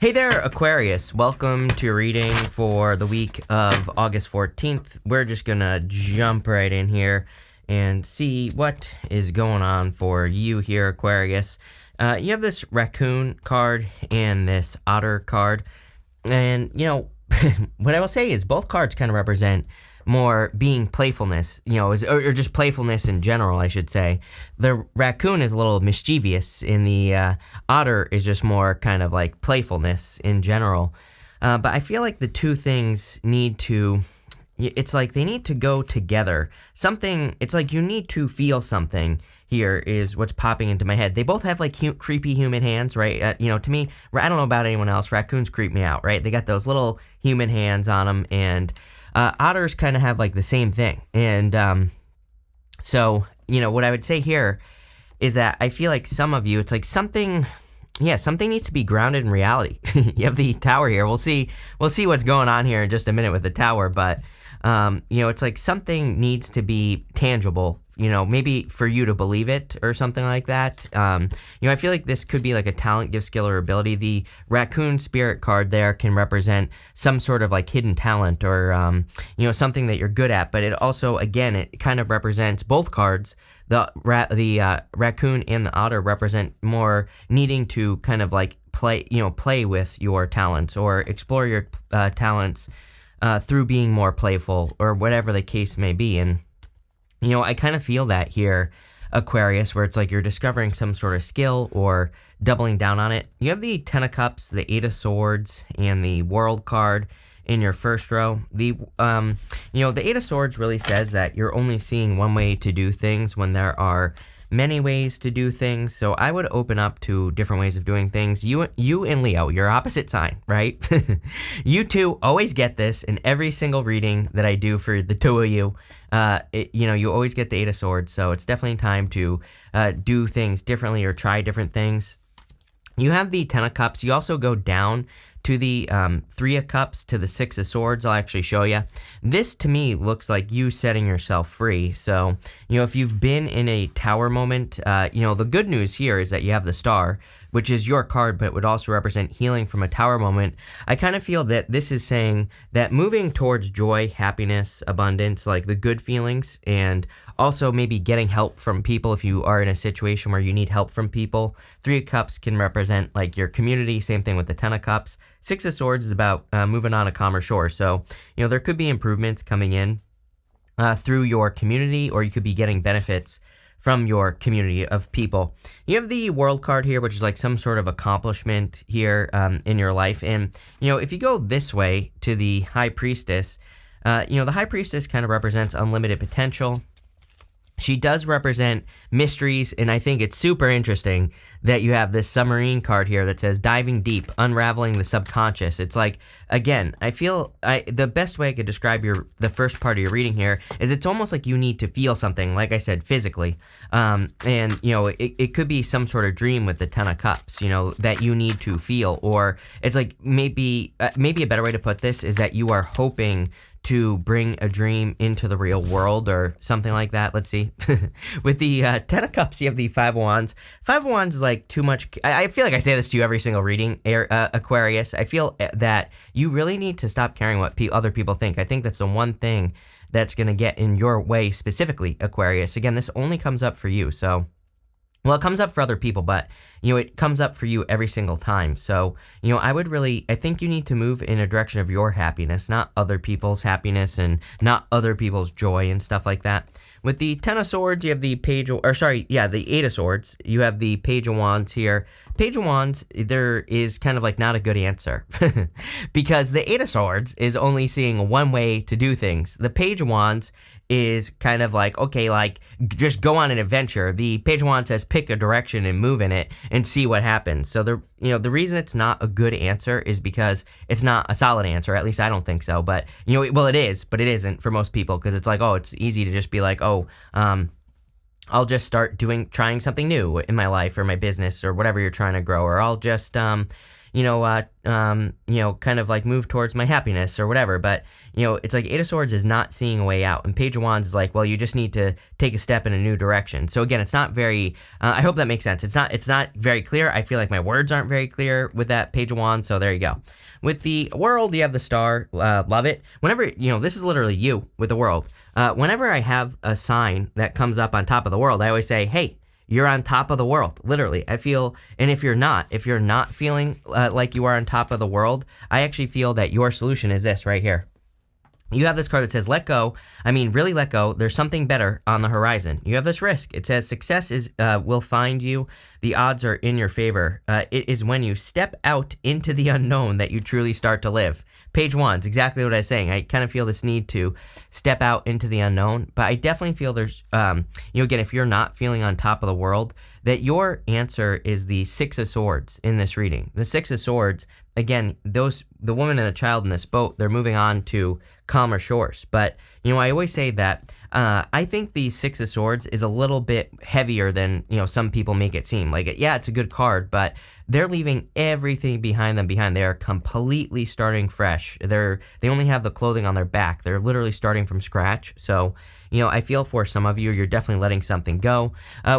Hey there, Aquarius. Welcome to your reading for the week of August 14th. We're just gonna jump right in here and see what is going on for you here, Aquarius. You have this raccoon card and this otter card. And, what I will say is both cards kind of represent more being playfulness, or just playfulness in general, I should say. The raccoon is a little mischievous, and the otter is just more kind of like playfulness in general. But I feel like the two things it's like they need to go together. It's like you need to feel something here is what's popping into my head. They both have like creepy human hands, right? To me, I don't know about anyone else, raccoons creep me out, right? They got those little human hands on them, and otters kind of have like the same thing. And so, what I would say here is that I feel like some of you, it's like something needs to be grounded in reality. You have the tower here. We'll see what's going on here in just a minute with the tower, but it's like something needs to be tangible, maybe for you to believe it or something like that. I feel like this could be like a talent, gift, skill, or ability. The raccoon spirit card there can represent some sort of like hidden talent or, something that you're good at. But it also, again, it kind of represents both cards. The raccoon and the otter represent more needing to kind of like play with your talents or explore your talents through being more playful or whatever the case may be. And I kind of feel that here, Aquarius, where it's like you're discovering some sort of skill or doubling down on it. You have the Ten of Cups, the Eight of Swords, and the World card in your first row. The Eight of Swords really says that you're only seeing one way to do things when there are many ways to do things. So I would open up to different ways of doing things. You and Leo, your opposite sign, right? You two always get this in every single reading that I do for the two of you. You always get the Eight of Swords. So it's definitely time to do things differently or try different things. You have the Ten of Cups. You also go down to the Three of Cups, to the Six of Swords. I'll actually show you. This, to me, looks like you setting yourself free. So, if you've been in a tower moment, the good news here is that you have the Star, which is your card, but it would also represent healing from a tower moment. I kind of feel that this is saying that moving towards joy, happiness, abundance, like the good feelings, and also maybe getting help from people if you are in a situation where you need help from people. Three of Cups can represent like your community, same thing with the Ten of Cups. Six of Swords is about moving on a calmer shore. So, there could be improvements coming in through your community, or you could be getting benefits from your community of people. You have the World card here, which is like some sort of accomplishment here in your life. And, if you go this way to the High Priestess, the High Priestess kind of represents unlimited potential. She does represent mysteries, and I think it's super interesting that you have this submarine card here that says diving deep, unraveling the subconscious. It's like, again, I feel the best way I could describe the first part of your reading here is it's almost like you need to feel something, like I said, physically. It could be some sort of dream with the Ten of Cups, that you need to feel. Or it's like maybe a better way to put this is that you are hoping to bring a dream into the real world or something like that. Let's see. With the Ten of Cups, you have the Five of Wands. Five of Wands is like too much. I feel like I say this to you every single reading, Aquarius. I feel that you really need to stop caring what other people think. I think that's the one thing that's going to get in your way specifically, Aquarius. Again, this only comes up for you. So, well, it comes up for other people, but, it comes up for you every single time. So, I think you need to move in a direction of your happiness, not other people's happiness and not other people's joy and stuff like that. With the Ten of Swords, you have the the Eight of Swords. You have the Page of Wands here. Page of Wands, there is kind of like not a good answer because the Eight of Swords is only seeing one way to do things. The Page of Wands is kind of like, okay, like just go on an adventure. The Page of Wands says pick a direction and move in it and see what happens. So the reason it's not a good answer is because it's not a solid answer. At least I don't think so. But it is, but it isn't for most people because it's like, oh, it's easy to just be like, oh, I'll just start trying something new in my life or my business or whatever you're trying to grow, or I'll just kind of like move towards my happiness or whatever. But, it's like Eight of Swords is not seeing a way out. And Page of Wands is like, well, you just need to take a step in a new direction. So again, it's not very, I hope that makes sense. It's not very clear. I feel like my words aren't very clear with that Page of Wands. So there you go. With the World, you have the Star. Love it. Whenever, this is literally you with the World. Whenever I have a sign that comes up on top of the world, I always say, hey, you're on top of the world. Literally, I feel, and if you're not feeling like you are on top of the world, I actually feel that your solution is this right here. You have this card that says, let go. I mean, really let go. There's something better on the horizon. You have this risk. It says success will find you. The odds are in your favor. It is when you step out into the unknown that you truly start to live. Page Wands, exactly what I was saying. I kind of feel this need to step out into the unknown, but I definitely feel there's, again, if you're not feeling on top of the world, that your answer is the Six of Swords in this reading. The Six of Swords, again, the woman and the child in this boat, they're moving on to calmer shores. But, I always say that I think the Six of Swords is a little bit heavier than, some people make it seem. Like, yeah, it's a good card, but they're leaving everything behind them behind. They are completely starting fresh. They only have the clothing on their back. They're literally starting from scratch. So, I feel for some of you, you're definitely letting something go.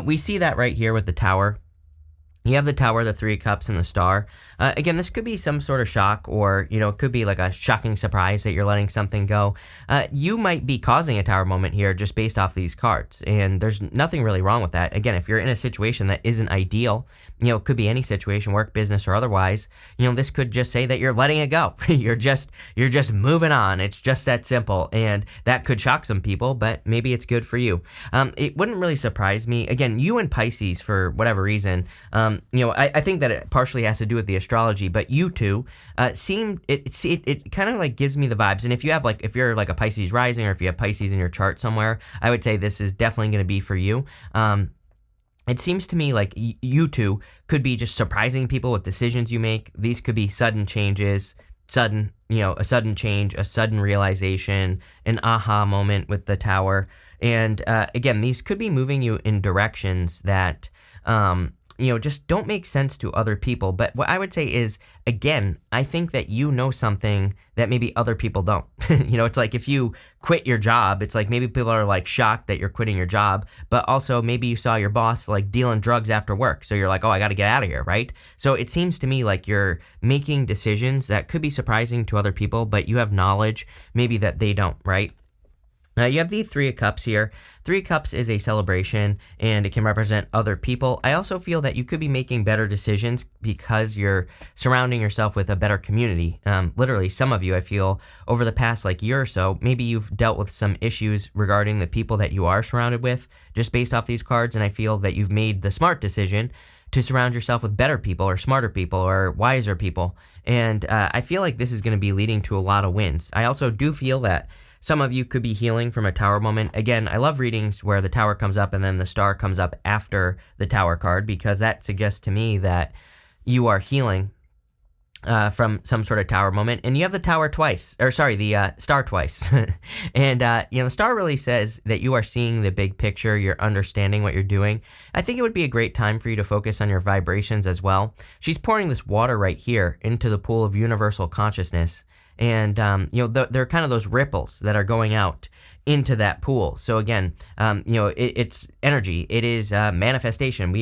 We see that right here with the Tower. You have the Tower, the Three of Cups, and the Star. Again, this could be some sort of shock, or, it could be like a shocking surprise that you're letting something go. You might be causing a Tower moment here just based off these cards, and there's nothing really wrong with that. Again, if you're in a situation that isn't ideal, it could be any situation, work, business, or otherwise, this could just say that you're letting it go. You're just moving on. It's just that simple, and that could shock some people, but maybe it's good for you. It wouldn't really surprise me. Again, you and Pisces, for whatever reason, I think that it partially has to do with the astrology, but you two it kind of like gives me the vibes. And if you're like a Pisces rising, or if you have Pisces in your chart somewhere, I would say this is definitely going to be for you. It seems to me like you two could be just surprising people with decisions you make. These could be sudden changes, a sudden change, a sudden realization, an aha moment with the Tower. And again, these could be moving you in directions that just don't make sense to other people. But what I would say is, again, I think that you know something that maybe other people don't. It's like if you quit your job, it's like maybe people are like shocked that you're quitting your job, but also maybe you saw your boss like dealing drugs after work. So you're like, oh, I got to get out of here, right? So it seems to me like you're making decisions that could be surprising to other people, but you have knowledge maybe that they don't, right? You have the Three of Cups here. Three of Cups is a celebration, and it can represent other people. I also feel that you could be making better decisions because you're surrounding yourself with a better community. Literally, some of you, I feel, over the past year or so, maybe you've dealt with some issues regarding the people that you are surrounded with, just based off these cards, and I feel that you've made the smart decision to surround yourself with better people, or smarter people, or wiser people. And I feel like this is going to be leading to a lot of wins. I also do feel that some of you could be healing from a Tower moment. Again, I love readings where the Tower comes up and then the Star comes up after the Tower card, because that suggests to me that you are healing from some sort of Tower moment. And you have the Tower twice, the Star twice. And, the Star really says that you are seeing the big picture, you're understanding what you're doing. I think it would be a great time for you to focus on your vibrations as well. She's pouring this water right here into the pool of universal consciousness. And, there are kind of those ripples that are going out into that pool. So again, it's energy. It is manifestation.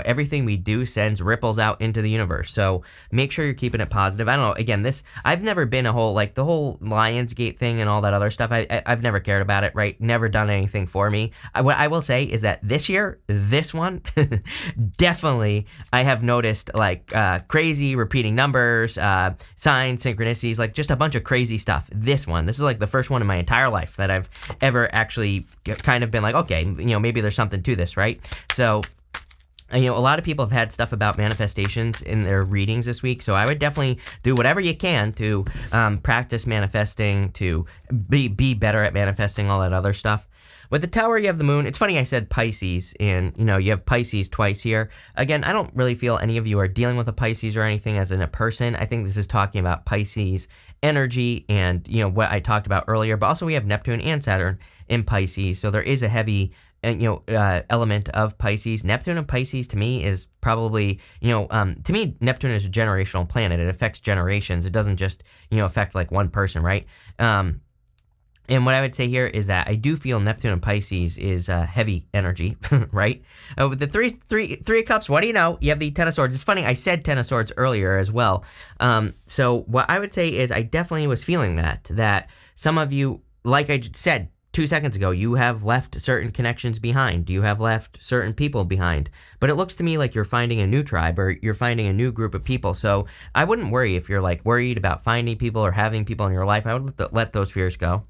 Everything we do sends ripples out into the universe. So make sure you're keeping it positive. I don't know. Again, I've never been the whole Lionsgate thing and all that other stuff. I've never cared about it, right? Never done anything for me. What I will say is that this year, this one, definitely I have noticed crazy repeating numbers, signs, synchronicities, just a bunch of crazy stuff. This is the first one in my entire life that I've ever actually kind of been like, okay, maybe there's something to this, right? So, a lot of people have had stuff about manifestations in their readings this week, so I would definitely do whatever you can to practice manifesting, to be better at manifesting, all that other stuff. With the Tower, you have the Moon. It's funny I said Pisces, and, you have Pisces twice here. Again, I don't really feel any of you are dealing with a Pisces or anything as in a person. I think this is talking about Pisces energy and, what I talked about earlier. But also we have Neptune and Saturn in Pisces, so there is a heavy element of Pisces. Neptune and Pisces to me is probably, to me, Neptune is a generational planet. It affects generations. It doesn't just, affect like one person, right? And what I would say here is that I do feel Neptune and Pisces is heavy energy, right? With the three of Cups, what do you know? You have the Ten of Swords. It's funny, I said Ten of Swords earlier as well. So what I would say is I definitely was feeling that some of you, like I said 2 seconds ago, you have left certain connections behind. You have left certain people behind. But it looks to me like you're finding a new tribe or you're finding a new group of people. So I wouldn't worry if you're like worried about finding people or having people in your life. I would let those fears go.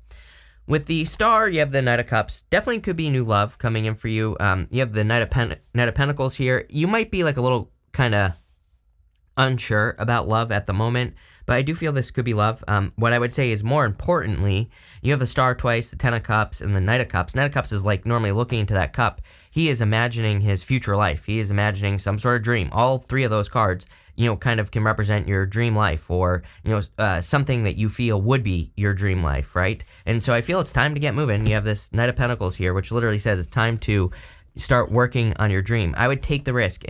With the Star, you have the Knight of Cups. Definitely could be new love coming in for you. You have the Knight of Pentacles here. You might be like a little kind of unsure about love at the moment, but I do feel this could be love. What I would say is more importantly, you have the Star twice, the Ten of Cups, and the Knight of Cups. Knight of Cups is like normally looking into that cup. He is imagining his future life. He is imagining some sort of dream. All three of those cards, kind of can represent your dream life or, something that you feel would be your dream life, right? And so I feel it's time to get moving. You have this Knight of Pentacles here, which literally says it's time to start working on your dream. I would take the risk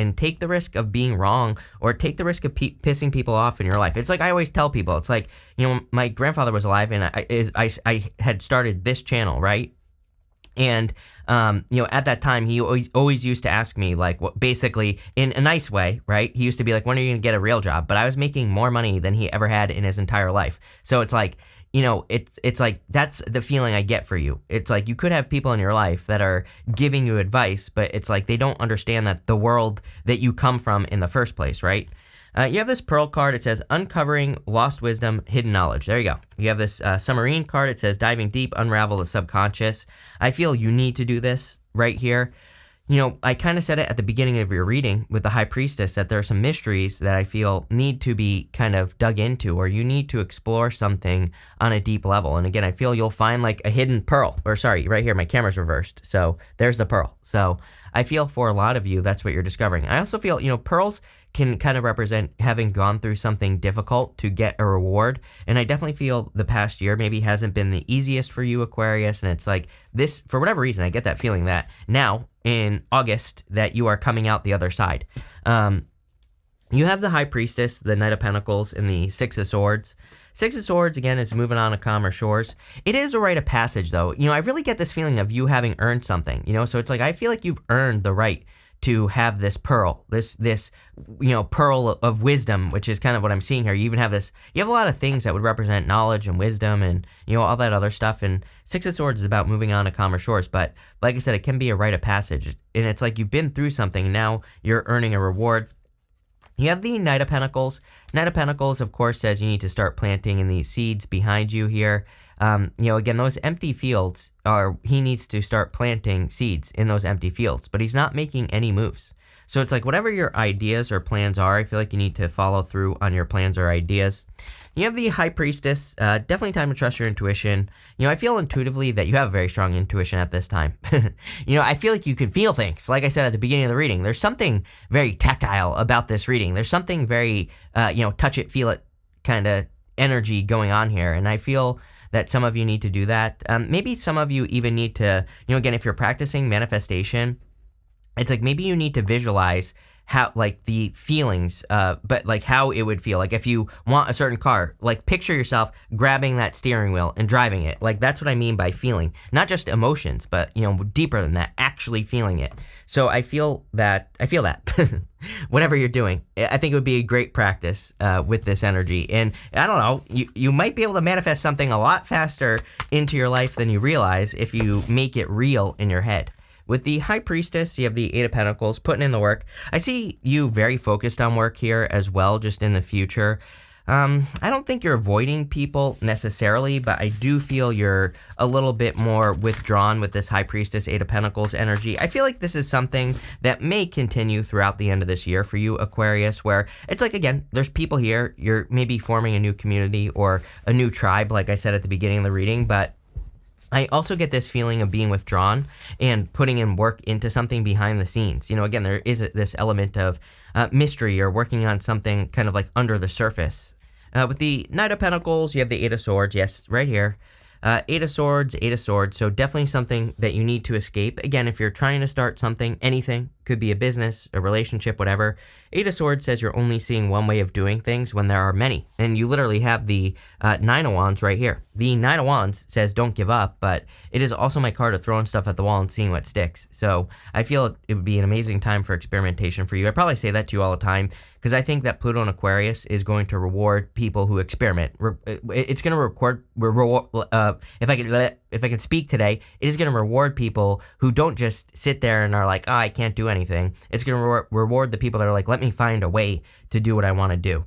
of being wrong or take the risk of pissing people off in your life. It's like I always tell people, it's like, my grandfather was alive and I had started this channel, right? And, at that time, he always used to ask me, like, basically, in a nice way, right? He used to be like, when are you going to get a real job? But I was making more money than he ever had in his entire life. So it's like, it's like, that's the feeling I get for you. It's like, you could have people in your life that are giving you advice, but it's like, they don't understand that the world that you come from in the first place, right? You have this Pearl card. It says uncovering lost wisdom, hidden knowledge. There you go. You have this Submarine card. It says diving deep, unravel the subconscious. I feel you need to do this right here. I kind of said it at the beginning of your reading with the High Priestess that there are some mysteries that I feel need to be kind of dug into, or you need to explore something on a deep level. And again, I feel you'll find like a hidden pearl, or sorry, right here, my camera's reversed. So there's the pearl. So I feel for a lot of you, that's what you're discovering. I also feel, pearls can kind of represent having gone through something difficult to get a reward. And I definitely feel the past year maybe hasn't been the easiest for you, Aquarius. And it's like this, for whatever reason, I get that feeling that now in August that you are coming out the other side. You have the High Priestess, the Knight of Pentacles, and the Six of Swords. Six of Swords, again, is moving on to calmer shores. It is a rite of passage, though. I really get this feeling of you having earned something, so it's like I feel like you've earned the right to have this pearl, this pearl of wisdom, which is kind of what I'm seeing here. You even have this, you have a lot of things that would represent knowledge and wisdom and, all that other stuff. And Six of Swords is about moving on to calmer shores. But like I said, it can be a rite of passage. And it's like you've been through something, and now you're earning a reward. You have the Knight of Pentacles. Knight of Pentacles, of course, says you need to start planting in these seeds behind you here. Again, those empty fields he needs to start planting seeds in those empty fields, but he's not making any moves. So it's like whatever your ideas or plans are, I feel like you need to follow through on your plans or ideas. You have the High Priestess. Definitely time to trust your intuition. I feel intuitively that you have a very strong intuition at this time. I feel like you can feel things. Like I said at the beginning of the reading, there's something very tactile about this reading. There's something very, touch it, feel it kind of energy going on here. And I feel that some of you need to do that. Maybe some of you even need to, again, if you're practicing manifestation, it's like maybe you need to visualize how, like, the feelings, but like how it would feel. Like if you want a certain car, like picture yourself grabbing that steering wheel and driving it. Like that's what I mean by feeling, not just emotions, but deeper than that, actually feeling it. So I feel that whatever you're doing, I think it would be a great practice with this energy. And I don't know, you might be able to manifest something a lot faster into your life than you realize if you make it real in your head. With the High Priestess, you have the Eight of Pentacles, putting in the work. I see you very focused on work here as well, just in the future. I don't think you're avoiding people necessarily, but I do feel you're a little bit more withdrawn with this High Priestess, Eight of Pentacles energy. I feel like this is something that may continue throughout the end of this year for you, Aquarius, where it's like, again, there's people here. You're maybe forming a new community or a new tribe, like I said at the beginning of the reading, but I also get this feeling of being withdrawn and putting in work into something behind the scenes. Again, there is this element of mystery or working on something kind of like under the surface. With the Knight of Pentacles, you have the Eight of Swords, yes, right here. Eight of Swords, Eight of Swords. So definitely something that you need to escape. Again, if you're trying to start something, anything, could be a business, a relationship, whatever. Eight of Swords says you're only seeing one way of doing things when there are many. And you literally have the Nine of Wands right here. The Nine of Wands says don't give up, but it is also my card of throwing stuff at the wall and seeing what sticks. So I feel it would be an amazing time for experimentation for you. I probably say that to you all the time because I think that Pluto in Aquarius is going to reward people who experiment. It's going to if I can speak today, it is going to reward people who don't just sit there and are like, oh, I can't do anything. It's going to reward the people that are like, let me find a way to do what I want to do.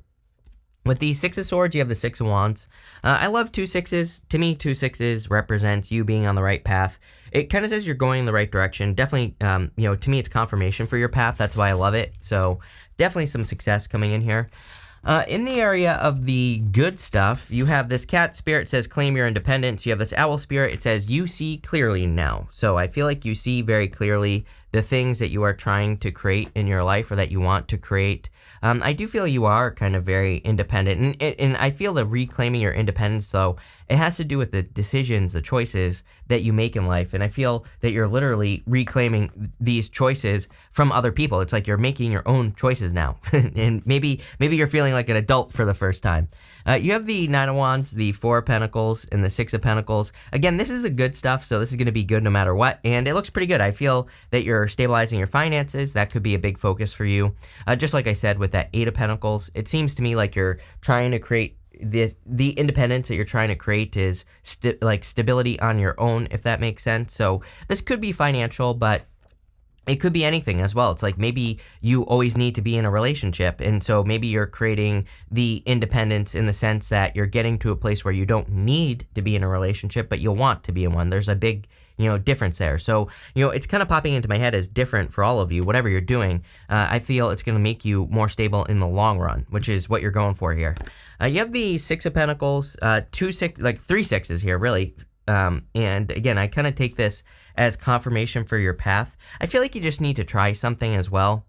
With the Six of Swords, you have the Six of Wands. I love two sixes. To me, two sixes represents you being on the right path. It kind of says you're going in the right direction. Definitely, to me, it's confirmation for your path. That's why I love it. So definitely some success coming in here. In the area of the good stuff, you have this cat spirit says claim your independence. You have this owl spirit. It says you see clearly now. So I feel like you see very clearly the things that you are trying to create in your life or that you want to create. I do feel you are kind of very independent. And I feel the reclaiming your independence, though, it has to do with the decisions, the choices that you make in life. And I feel that you're literally reclaiming these choices from other people. It's like you're making your own choices now. And maybe you're feeling like an adult for the first time. You have the Nine of Wands, the Four of Pentacles, and the Six of Pentacles. Again, this is the good stuff, so this is going to be good no matter what. And it looks pretty good. I feel that you're stabilizing your finances. That could be a big focus for you. Just like I said with that Eight of Pentacles, it seems to me like you're trying to create the independence that you're trying to create is stability on your own, if that makes sense. So this could be financial, but it could be anything as well. It's like maybe you always need to be in a relationship. And so maybe you're creating the independence in the sense that you're getting to a place where you don't need to be in a relationship, but you'll want to be in one. There's a big, difference there. So, it's kind of popping into my head as different for all of you, whatever you're doing. I feel it's going to make you more stable in the long run, which is what you're going for here. You have the Six of Pentacles, three sixes here, really. And again, I kind of take this as confirmation for your path. I feel like you just need to try something as well.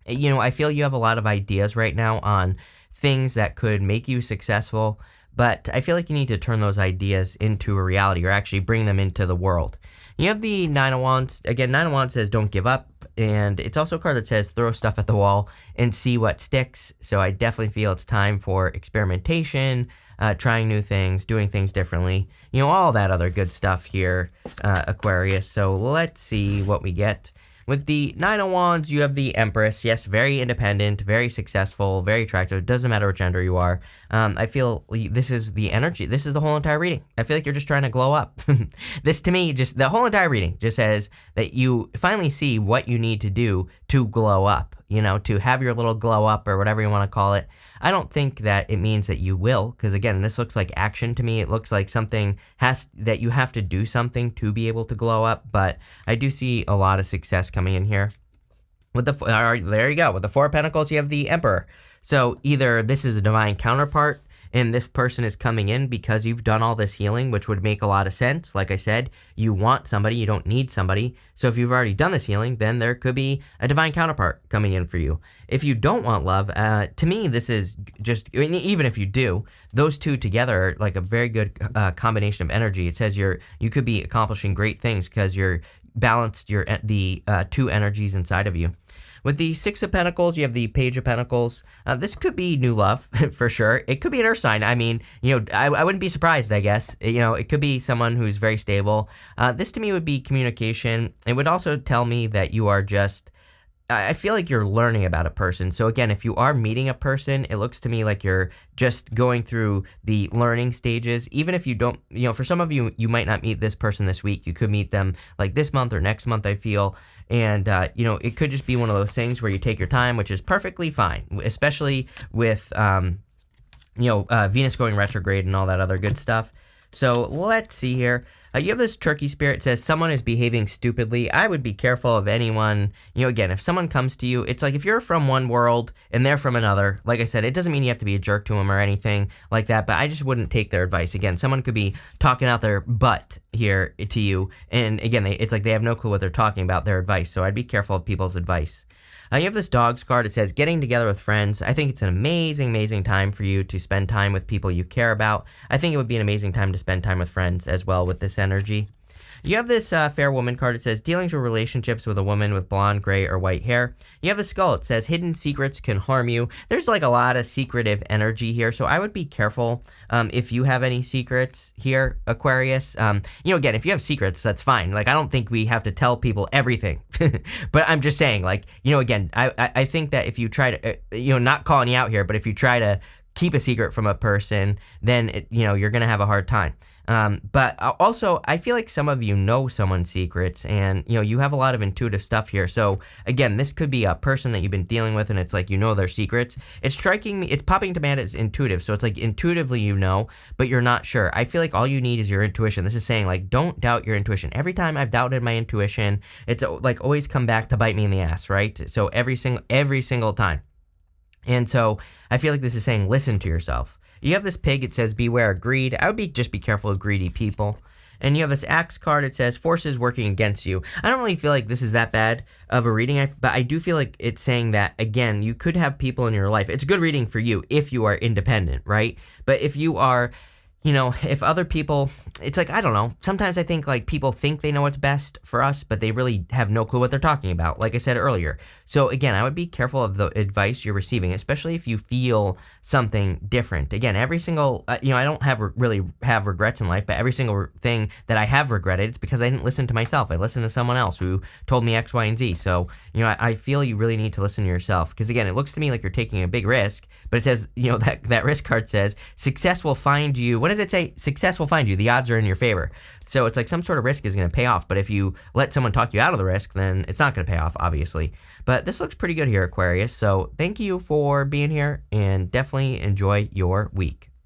I feel you have a lot of ideas right now on things that could make you successful, but I feel like you need to turn those ideas into a reality or actually bring them into the world. You have the Nine of Wands. Again, Nine of Wands says don't give up, and it's also a card that says throw stuff at the wall and see what sticks. So I definitely feel it's time for experimentation, trying new things, doing things differently, all that other good stuff here, Aquarius. So let's see what we get. With the Nine of Wands, you have the Empress. Yes, very independent, very successful, very attractive. It doesn't matter what gender you are. I feel this is the energy. This is the whole entire reading. I feel like you're just trying to glow up. This, to me, just the whole entire reading just says that you finally see what you need to do to glow up, to have your little glow up or whatever you want to call it. I don't think that it means that you will, because again, this looks like action to me. It looks like something that you have to do something to be able to glow up, but I do see a lot of success coming in here. With there you go. With the Four of Pentacles, you have the Emperor. So either this is a divine counterpart, and this person is coming in because you've done all this healing, which would make a lot of sense. Like I said, you want somebody, you don't need somebody. So if you've already done this healing, then there could be a divine counterpart coming in for you. If you don't want love, to me, this is just, even if you do, those two together are like a very good combination of energy. It says you could be accomplishing great things because you're balanced the two energies inside of you. With the Six of Pentacles, you have the Page of Pentacles. This could be new love, for sure. It could be an earth sign. I mean, I wouldn't be surprised, I guess. It could be someone who's very stable. This to me would be communication. It would also tell me that you are just, I feel like you're learning about a person. So again, if you are meeting a person, it looks to me like you're just going through the learning stages. Even if you don't, for some of you, you might not meet this person this week. You could meet them like this month or next month, I feel. And, it could just be one of those things where you take your time, which is perfectly fine, especially with, Venus going retrograde and all that other good stuff. So let's see here. You have this turkey spirit. It says someone is behaving stupidly. I would be careful of anyone. Again, if someone comes to you, it's like if you're from one world and they're from another, like I said, it doesn't mean you have to be a jerk to them or anything like that, but I just wouldn't take their advice. Again, someone could be talking out their butt here to you, and again, it's like they have no clue what they're talking about, their advice, so I'd be careful of people's advice. You have this dogs card. It says getting together with friends. I think it's an amazing, amazing time for you to spend time with people you care about. I think it would be an amazing time to spend time with friends as well with this energy. You have this fair woman card. It says dealings or relationships with a woman with blonde, gray, or white hair. You have the skull. It says hidden secrets can harm you. There's like a lot of secretive energy here, so I would be careful if you have any secrets here, Aquarius. Again, if you have secrets, that's fine. Like, I don't think we have to tell people everything, but I'm just saying, like, again, I think that if you try to, not calling you out here, but if you try to keep a secret from a person, then you're gonna have a hard time. But also, I feel like some of you know someone's secrets, and you have a lot of intuitive stuff here. So again, this could be a person that you've been dealing with, and it's like their secrets. It's striking me. It's popping to me as intuitive. So it's like intuitively but you're not sure. I feel like all you need is your intuition. This is saying, like, don't doubt your intuition. Every time I've doubted my intuition, it's like always come back to bite me in the ass, right? So every single time. And so I feel like this is saying, listen to yourself. You have this pig. It says beware of greed. I would just be careful of greedy people. And you have this axe card. It says forces working against you. I don't really feel like this is that bad of a reading, but I do feel like it's saying that, again, you could have people in your life. It's a good reading for you if you are independent, right? But if you are, if other people, it's like, I don't know. Sometimes I think like people think they know what's best for us, but they really have no clue what they're talking about, like I said earlier. So again, I would be careful of the advice you're receiving, especially if you feel something different. Again, every single, I don't really have regrets in life, but every single thing that I have regretted, it's because I didn't listen to myself. I listened to someone else who told me X, Y, and Z. So, I feel you really need to listen to yourself, because again, it looks to me like you're taking a big risk, but it says, that risk card says success will find you. What does it say? Success will find you. The odds are in your favor. So it's like some sort of risk is going to pay off, but if you let someone talk you out of the risk, then it's not going to pay off, obviously. But this looks pretty good here, Aquarius. So thank you for being here, and definitely enjoy your week.